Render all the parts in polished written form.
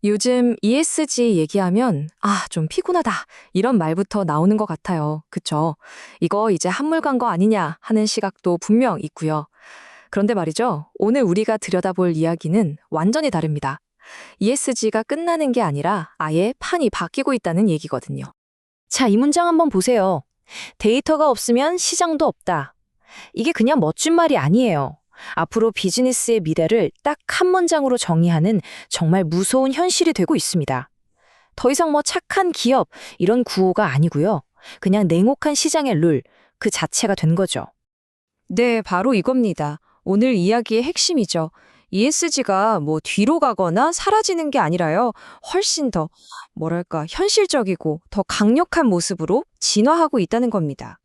요즘 ESG 얘기하면, 좀 피곤하다. 이런 말부터 나오는 것 같아요. 그쵸? 이거 이제 한물 간 거 아니냐 하는 시각도 분명 있고요. 그런데 말이죠. 오늘 우리가 들여다볼 이야기는 완전히 다릅니다. ESG가 끝나는 게 아니라 아예 판이 바뀌고 있다는 얘기거든요. 자, 이 문장 한번 보세요. 데이터가 없으면 시장도 없다. 이게 그냥 멋진 말이 아니에요. 앞으로 비즈니스의 미래를 딱 한 문장으로 정의하는 정말 무서운 현실이 되고 있습니다. 더 이상 착한 기업 이런 구호가 아니고요. 그냥 냉혹한 시장의 룰 그 자체가 된 거죠. 네, 바로 이겁니다. 오늘 이야기의 핵심이죠. ESG가 뒤로 가거나 사라지는 게 아니라요. 훨씬 더, 현실적이고 더 강력한 모습으로 진화하고 있다는 겁니다.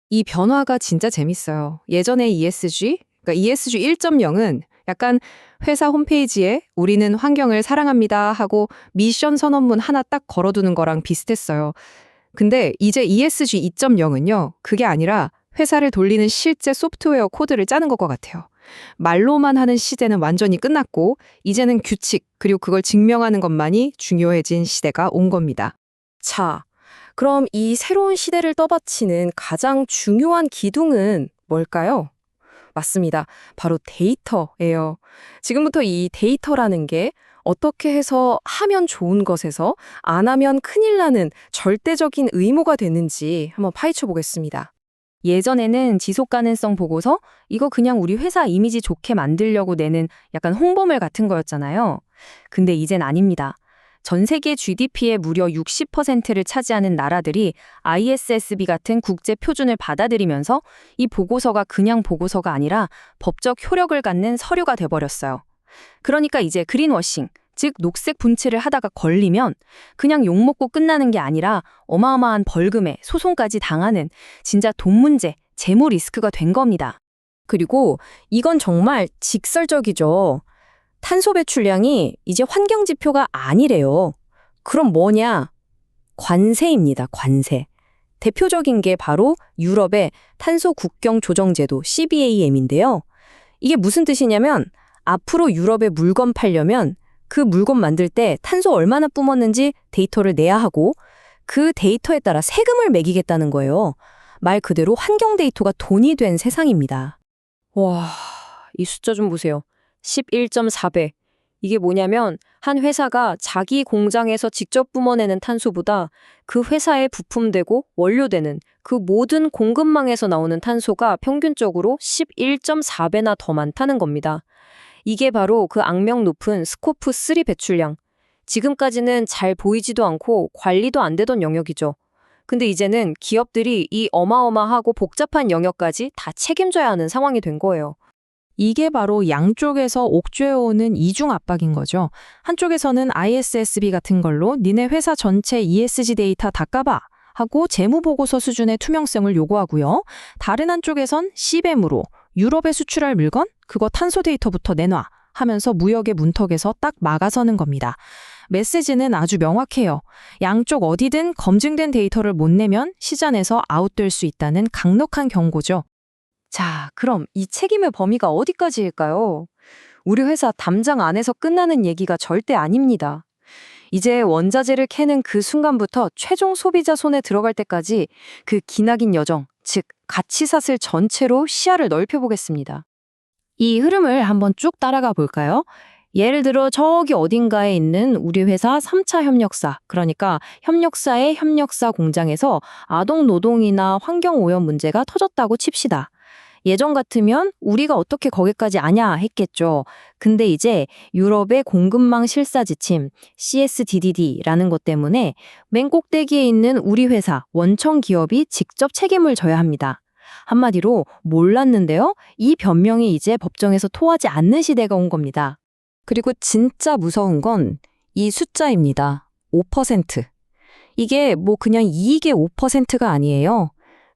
이 변화가 진짜 재밌어요. 예전에 ESG, 그러니까 ESG 1.0은 약간 회사 홈페이지에 우리는 환경을 사랑합니다 하고 미션 선언문 하나 딱 걸어두는 거랑 비슷했어요. 근데 이제 ESG 2.0은요, 그게 아니라 회사를 돌리는 실제 소프트웨어 코드를 짜는 것과 같아요. 말로만 하는 시대는 완전히 끝났고, 이제는 규칙, 그리고 그걸 증명하는 것만이 중요해진 시대가 온 겁니다. 자, 그럼 이 새로운 시대를 떠받치는 가장 중요한 기둥은 뭘까요? 맞습니다. 바로 데이터예요. 지금부터 이 데이터라는 게 어떻게 해서 하면 좋은 것에서 안 하면 큰일 나는 절대적인 의무가 되는지 한번 파헤쳐 보겠습니다. 예전에는 지속 가능성 보고서 이거 그냥 우리 회사 이미지 좋게 만들려고 내는 약간 홍보물 같은 거였잖아요. 근데 이젠 아닙니다. 전 세계 GDP의 무려 60%를 차지하는 나라들이 ISSB 같은 국제 표준을 받아들이면서 이 보고서가 그냥 보고서가 아니라 법적 효력을 갖는 서류가 돼버렸어요. 그러니까 이제 그린워싱, 즉 녹색 분칠을 하다가 걸리면 그냥 욕먹고 끝나는 게 아니라 어마어마한 벌금에 소송까지 당하는 진짜 돈 문제, 재무 리스크가 된 겁니다. 그리고 이건 정말 직설적이죠. 탄소 배출량이 이제 환경 지표가 아니래요. 그럼 뭐냐? 관세입니다, 관세. 대표적인 게 바로 유럽의 탄소 국경 조정 제도 CBAM인데요. 이게 무슨 뜻이냐면 앞으로 유럽에 물건 팔려면 그 물건 만들 때 탄소 얼마나 뿜었는지 데이터를 내야 하고 그 데이터에 따라 세금을 매기겠다는 거예요. 말 그대로 환경 데이터가 돈이 된 세상입니다. 와, 이 숫자 좀 보세요. 11.4배. 이게 뭐냐면 한 회사가 자기 공장에서 직접 뿜어내는 탄소보다 그 회사에 부품되고 원료되는 그 모든 공급망에서 나오는 탄소가 평균적으로 11.4배나 더 많다는 겁니다. 이게 바로 그 악명 높은 스코프 3 배출량. 지금까지는 잘 보이지도 않고 관리도 안 되던 영역이죠. 근데 이제는 기업들이 이 어마어마하고 복잡한 영역까지 다 책임져야 하는 상황이 된 거예요. 이게 바로 양쪽에서 옥죄어오는 이중 압박인 거죠. 한쪽에서는 ISSB 같은 걸로 니네 회사 전체 ESG 데이터 다 까봐 하고 재무보고서 수준의 투명성을 요구하고요. 다른 한쪽에선 CBAM으로 유럽에 수출할 물건? 그거 탄소 데이터부터 내놔 하면서 무역의 문턱에서 딱 막아서는 겁니다. 메시지는 아주 명확해요. 양쪽 어디든 검증된 데이터를 못 내면 시장에서 아웃될 수 있다는 강력한 경고죠. 자, 그럼 이 책임의 범위가 어디까지일까요? 우리 회사 담장 안에서 끝나는 얘기가 절대 아닙니다. 이제 원자재를 캐는 그 순간부터 최종 소비자 손에 들어갈 때까지 그 기나긴 여정, 즉 가치사슬 전체로 시야를 넓혀보겠습니다. 이 흐름을 한번 쭉 따라가 볼까요? 예를 들어 저기 어딘가에 있는 우리 회사 3차 협력사, 그러니까 협력사의 협력사 공장에서 아동 노동이나 환경 오염 문제가 터졌다고 칩시다. 예전 같으면 우리가 어떻게 거기까지 아냐 했겠죠. 근데 이제 유럽의 공급망 실사 지침 CSDDD라는 것 때문에 맨 꼭대기에 있는 우리 회사 원청 기업이 직접 책임을 져야 합니다. 한마디로 몰랐는데요. 이 변명이 이제 법정에서 토하지 않는 시대가 온 겁니다. 그리고 진짜 무서운 건 이 숫자입니다. 5%. 이게 그냥 이익의 5%가 아니에요.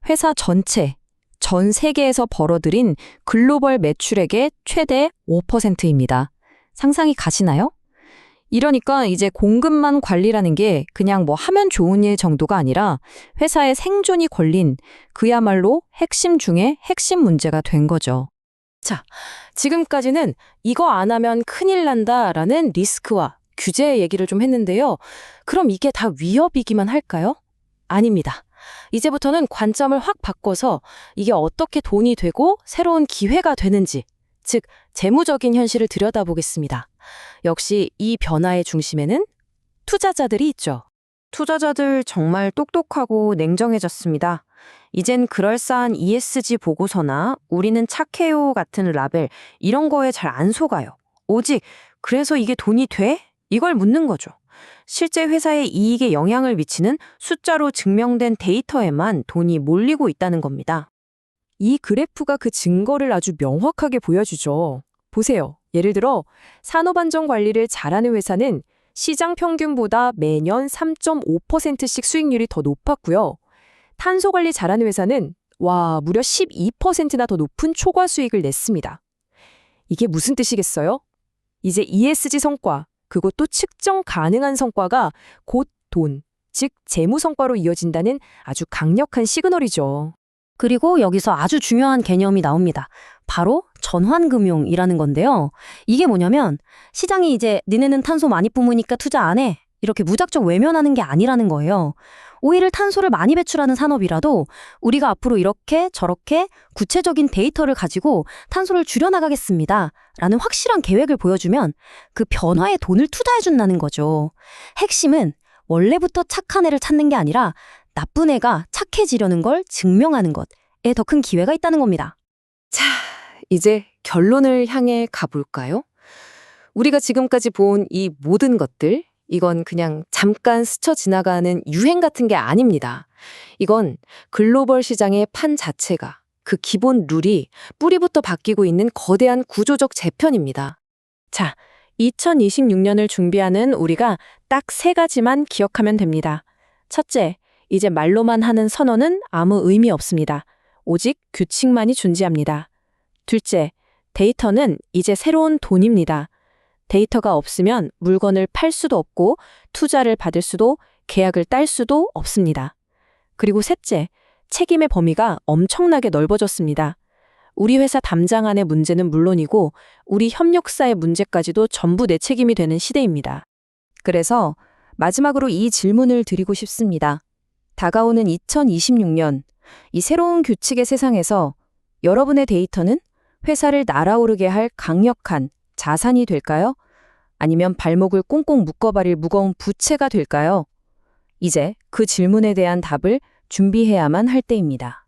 회사 전체, 전 세계에서 벌어들인 글로벌 매출액의 최대 5%입니다. 상상이 가시나요? 이러니까 이제 공급망 관리라는 게 그냥 하면 좋은 일 정도가 아니라 회사의 생존이 걸린 그야말로 핵심 중에 핵심 문제가 된 거죠. 자, 지금까지는 이거 안 하면 큰일 난다라는 리스크와 규제 얘기를 좀 했는데요. 그럼 이게 다 위협이기만 할까요? 아닙니다. 이제부터는 관점을 확 바꿔서 이게 어떻게 돈이 되고 새로운 기회가 되는지, 즉 재무적인 현실을 들여다보겠습니다. 역시 이 변화의 중심에는 투자자들이 있죠. 투자자들 정말 똑똑하고 냉정해졌습니다. 이젠 그럴싸한 ESG 보고서나 우리는 착해요 같은 라벨 이런 거에 잘 안 속아요. 오직 그래서 이게 돈이 돼? 이걸 묻는 거죠. 실제 회사의 이익에 영향을 미치는 숫자로 증명된 데이터에만 돈이 몰리고 있다는 겁니다. 이 그래프가 그 증거를 아주 명확하게 보여주죠. 보세요. 예를 들어 산업안전 관리를 잘하는 회사는 시장 평균보다 매년 3.5%씩 수익률이 더 높았고요. 탄소 관리 잘하는 회사는 무려 12%나 더 높은 초과 수익을 냈습니다. 이게 무슨 뜻이겠어요? 이제 ESG 성과, 그것도 측정 가능한 성과가 곧 돈, 즉 재무 성과로 이어진다는 아주 강력한 시그널이죠. 그리고 여기서 아주 중요한 개념이 나옵니다. 바로 전환금융이라는 건데요. 이게 뭐냐면 시장이 이제 니네는 탄소 많이 뿜으니까 투자 안 해. 이렇게 무작정 외면하는 게 아니라는 거예요. 오히려 탄소를 많이 배출하는 산업이라도 우리가 앞으로 이렇게 저렇게 구체적인 데이터를 가지고 탄소를 줄여나가겠습니다. 라는 확실한 계획을 보여주면 그 변화에 돈을 투자해준다는 거죠. 핵심은 원래부터 착한 애를 찾는 게 아니라 나쁜 애가 착해지려는 걸 증명하는 것에 더 큰 기회가 있다는 겁니다. 자, 이제 결론을 향해 가볼까요? 우리가 지금까지 본 이 모든 것들, 이건 그냥 잠깐 스쳐 지나가는 유행 같은 게 아닙니다. 이건 글로벌 시장의 판 자체가, 그 기본 룰이 뿌리부터 바뀌고 있는 거대한 구조적 재편입니다. 자, 2026년을 준비하는 우리가 딱 3가지만 기억하면 됩니다. 첫째, 이제 말로만 하는 선언은 아무 의미 없습니다. 오직 규칙만이 존재합니다. 둘째, 데이터는 이제 새로운 돈입니다. 데이터가 없으면 물건을 팔 수도 없고 투자를 받을 수도 계약을 딸 수도 없습니다. 그리고 셋째, 책임의 범위가 엄청나게 넓어졌습니다. 우리 회사 담장 안의 문제는 물론이고 우리 협력사의 문제까지도 전부 내 책임이 되는 시대입니다. 그래서 마지막으로 이 질문을 드리고 싶습니다. 다가오는 2026년, 이 새로운 규칙의 세상에서 여러분의 데이터는 회사를 날아오르게 할 강력한 자산이 될까요? 아니면 발목을 꽁꽁 묶어버릴 무거운 부채가 될까요? 이제 그 질문에 대한 답을 준비해야만 할 때입니다.